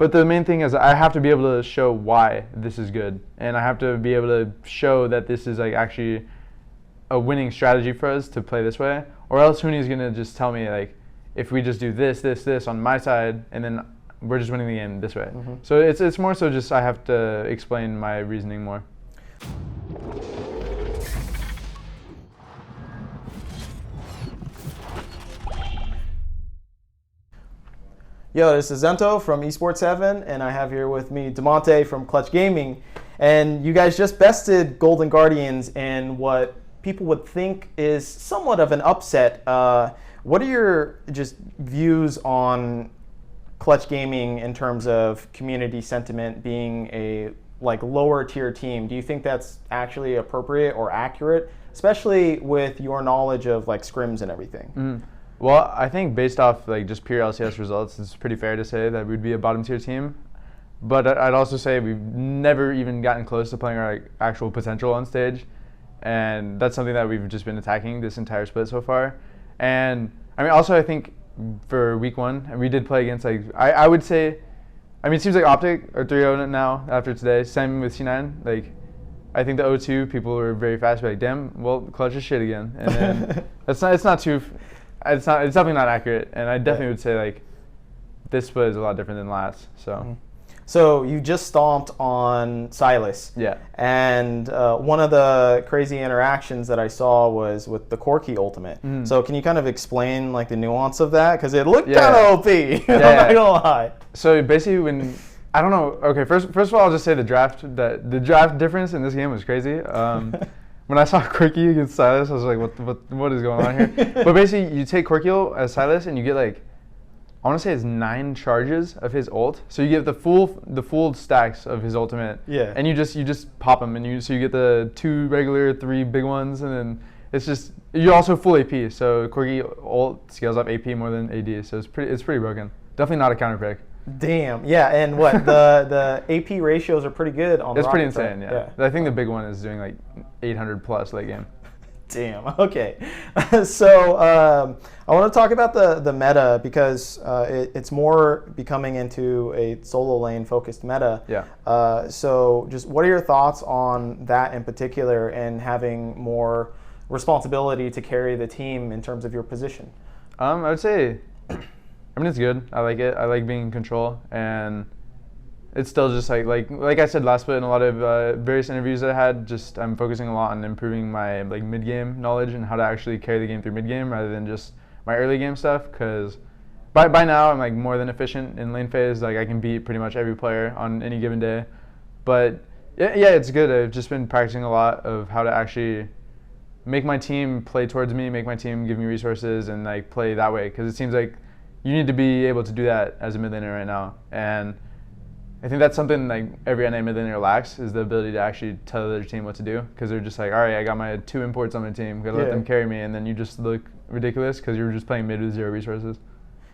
But the main thing is I have to be able to show why this is good, and I have to be able to show that this is like actually a winning strategy for us to play this way, or else Huni's gonna just tell me like, if we just do this on my side, and then we're just winning the game this way. So it's more so just I have to explain my reasoning more. Yo, this is Zento from Esports 7, and I have here with me Damonte from Clutch Gaming. And you guys just bested Golden Guardians in what people would think is somewhat of an upset. What are your just views on Clutch Gaming in terms of community sentiment being a like lower tier team? Do you think that's actually appropriate or accurate, especially with your knowledge of like scrims and everything? Well, I think based off like just pure LCS results, it's pretty fair to say that we'd be a bottom tier team. But I'd also say we've never even gotten close to playing our like, actual potential on stage, and that's something that we've just been attacking this entire split so far. And I mean, also I think for week 1, we did play against like I would say, I mean, it seems like Optic are 3-0 now after today. Same with C9. Like, I think the 0-2 people were very fast. Like, damn, well, Clutch is shit again. And then it's definitely not accurate. And I definitely would say like this split is a lot different than last. So. So you just stomped on Silas. Yeah. And one of the crazy interactions that I saw was with the Corki ultimate. So can you kind of explain like the nuance of that? Because it looked kind of OP. I'm not gonna lie. So basically, when I don't know. Okay, first of all, I'll just say the draft difference in this game was crazy. When I saw Corki against Silas, I was like, what is going on here? But basically, you take Corki as Silas and you get like, I want to say it's 9 charges of his ult. So you get the full stacks of his ultimate. Yeah. And you just pop him, and you get the 2 regular, 3 big ones, and then it's just you're also full AP. So Corgi ult scales up AP more than AD. So it's pretty broken. Definitely not a counter pick. Damn. Yeah. And what the AP ratios are pretty good on. It's pretty insane. Yeah. I think the big one is doing like 800 plus late game. Damn. Okay. So I want to talk about the meta because it's more becoming into a solo lane focused meta. Yeah. So just what are your thoughts on that in particular and having more responsibility to carry the team in terms of your position? I would say, I mean, it's good. I like it. I like being in control, and it's still just like I said last bit in a lot of various interviews that I had, just I'm focusing a lot on improving my like mid-game knowledge and how to actually carry the game through mid-game rather than just my early game stuff, because by now I'm like more than efficient in lane phase. Like I can beat pretty much every player on any given day. But yeah, it's good. I've just been practicing a lot of how to actually make my team play towards me, make my team give me resources, and like play that way, because it seems like you need to be able to do that as a mid laner right now. And I think that's something like every NA mid laner lacks, is the ability to actually tell their team what to do, because they're just like, all right, I got my 2 imports on my team, gotta let them carry me, and then you just look ridiculous because you're just playing mid with 0 resources.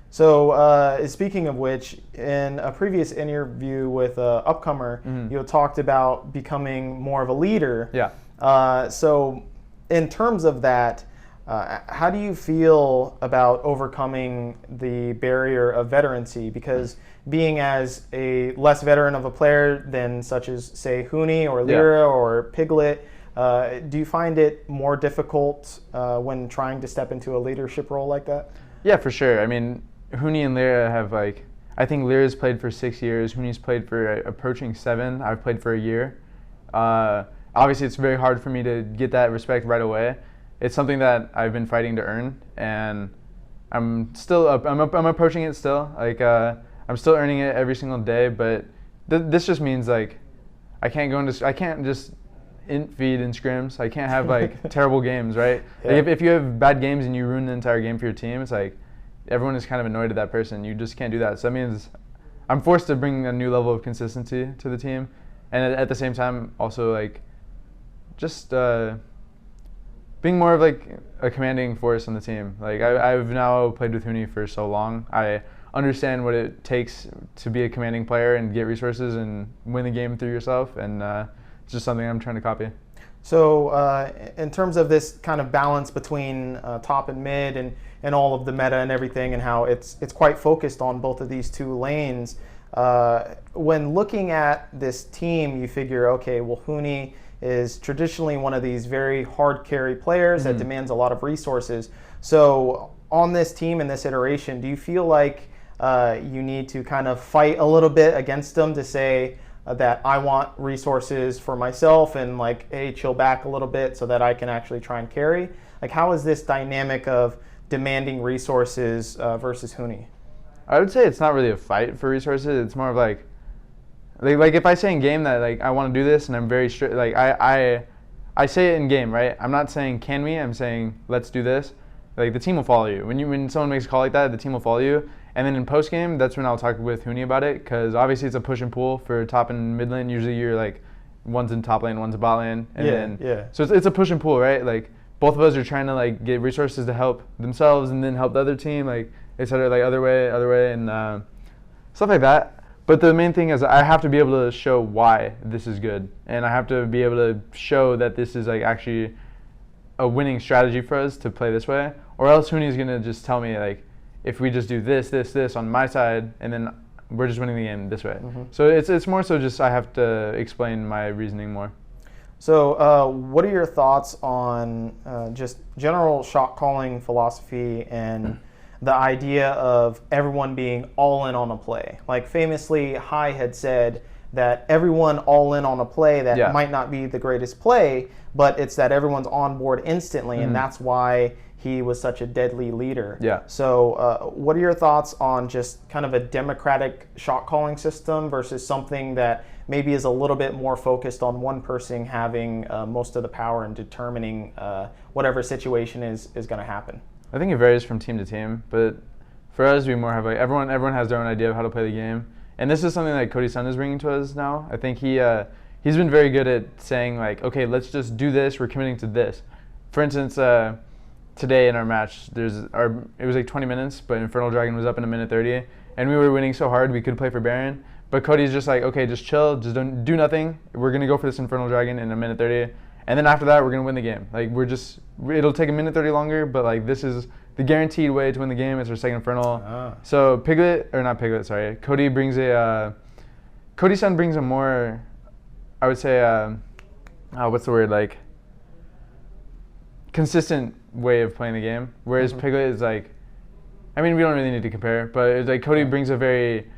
So speaking of which, in a previous interview with Upcomer, you talked about becoming more of a leader. Yeah. So in terms of that, how do you feel about overcoming the barrier of veterancy? Because being as a less veteran of a player than such as, say, Huni or Lyra or Piglet, do you find it more difficult when trying to step into a leadership role like that? Yeah, for sure. I mean, Huni and Lyra have like, I think Lyra's played for 6 years, Huni's played for approaching 7, I've played for a year. Obviously, it's very hard for me to get that respect right away. It's something that I've been fighting to earn, and I'm still I'm approaching it still. Like I'm still earning it every single day, but this just means like I can't just int feed in scrims. I can't have like terrible games, right? Yeah. Like if you have bad games and you ruin the entire game for your team, it's like everyone is kind of annoyed at that person. You just can't do that. So that means I'm forced to bring a new level of consistency to the team, and at the same time also like just being more of like a commanding force on the team. Like I've now played with Huni for so long. I understand what it takes to be a commanding player and get resources and win the game through yourself, and it's just something I'm trying to copy. So in terms of this kind of balance between top and mid and all of the meta and everything, and how it's quite focused on both of these 2 lanes, when looking at this team, you figure, okay, well, Huni is traditionally one of these very hard carry players that demands a lot of resources. So on this team in this iteration, do you feel like you need to kind of fight a little bit against them to say that I want resources for myself and like, hey, chill back a little bit so that I can actually try and carry? Like, how is this dynamic of demanding resources versus Huni? I would say it's not really a fight for resources. It's more of like if I say in game that like I want to do this and I'm very strict, like I say it in game, right? I'm not saying can we, I'm saying let's do this. Like the team will follow you. When someone makes a call like that, the team will follow you. And then in post game, that's when I'll talk with Huni about it, because obviously it's a push and pull for top and mid lane. Usually you're like one's in top lane, one's in bot lane, and so it's a push and pull, right? Like both of us are trying to like get resources to help themselves and then help the other team, like etc. Like other way, and stuff like that. But the main thing is I have to be able to show why this is good, and I have to be able to show that this is like actually a winning strategy for us to play this way, or else Huni's gonna just tell me like, if we just do this on my side, and then we're just winning the game this way. So it's more so just I have to explain my reasoning more. So what are your thoughts on just general shot calling philosophy and the idea of everyone being all in on a play? Like famously, Hai had said that everyone all in on a play that might not be the greatest play, but it's that everyone's on board instantly, and that's why he was such a deadly leader. So what are your thoughts on just kind of a democratic shot calling system versus something that maybe is a little bit more focused on one person having most of the power and determining whatever situation is going to happen? I think it varies from team to team, but for us, we more have like everyone has their own idea of how to play the game, and this is something that Cody's son is bringing to us now. I think he's been very good at saying like, okay, let's just do this. We're committing to this. For instance, today in our match, it was like 20 minutes, but Infernal Dragon was up in a minute 30, and we were winning so hard we could play for Baron. But Cody's just like, okay, just chill, just don't do nothing. We're gonna go for this Infernal Dragon in a minute 30. And then after that, we're going to win the game. Like, it'll take a minute 30 longer, but like this is the guaranteed way to win the game. It's our second Infernal. So Cody brings Cody's son brings a more, I would say, what's the word, like, consistent way of playing the game. Whereas Piglet is like, I mean, we don't really need to compare, but it's like Cody brings a very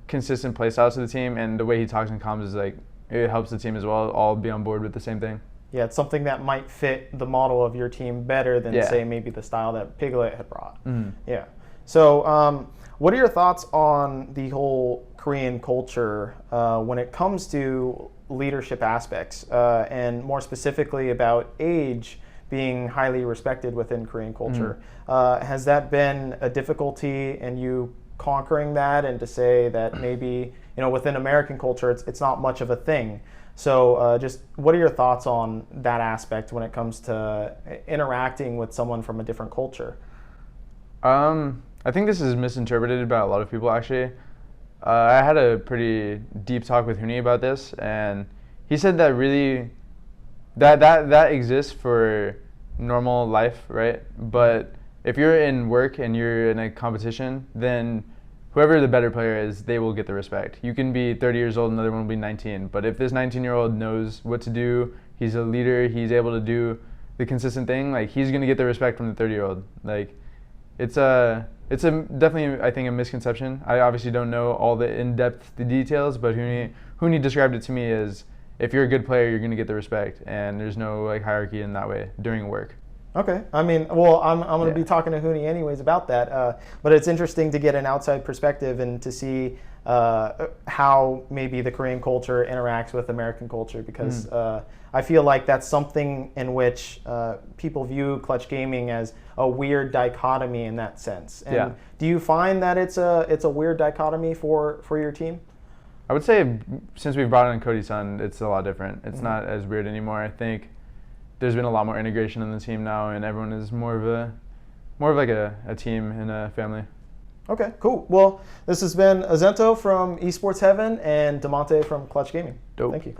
consistent play style to the team, and the way he talks and comms is like, it helps the team as well all be on board with the same thing. Yeah, it's something that might fit the model of your team better than, say, maybe the style that Piglet had brought. Yeah. So what are your thoughts on the whole Korean culture when it comes to leadership aspects, and more specifically about age being highly respected within Korean culture? Has that been a difficulty in you conquering that, and to say that maybe, within American culture, it's not much of a thing? So just what are your thoughts on that aspect when it comes to interacting with someone from a different culture? I think this is misinterpreted by a lot of people, actually. I had a pretty deep talk with Huni about this, and he said that really that exists for normal life, right? But if you're in work and you're in a competition, then whoever the better player is, they will get the respect. You can be 30 years old, another one will be 19. But if this 19-year-old knows what to do, he's a leader, he's able to do the consistent thing, like, he's going to get the respect from the 30-year-old. Like, it's definitely, I think, a misconception. I obviously don't know all the in-depth details, but Huni described it to me as, if you're a good player, you're going to get the respect, and there's no like hierarchy in that way during work. Okay. I mean, well, I'm going to be talking to Huni anyways about that, but it's interesting to get an outside perspective and to see how maybe the Korean culture interacts with American culture, because I feel like that's something in which people view Clutch Gaming as a weird dichotomy in that sense. And do you find that it's a weird dichotomy for your team? I would say since we've brought in Cody's son, it's a lot different. It's not as weird anymore. I think there's been a lot more integration in the team now, and everyone is more of like a team and a family. Okay, cool. Well, this has been Azento from Esports Heaven and Damonte from Clutch Gaming. Dope. Thank you.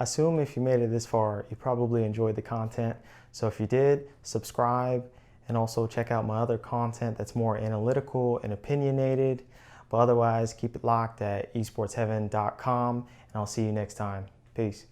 I assume if you made it this far, you probably enjoyed the content. So if you did, subscribe, and also check out my other content that's more analytical and opinionated. But otherwise, keep it locked at esportsheaven.com, and I'll see you next time. Peace.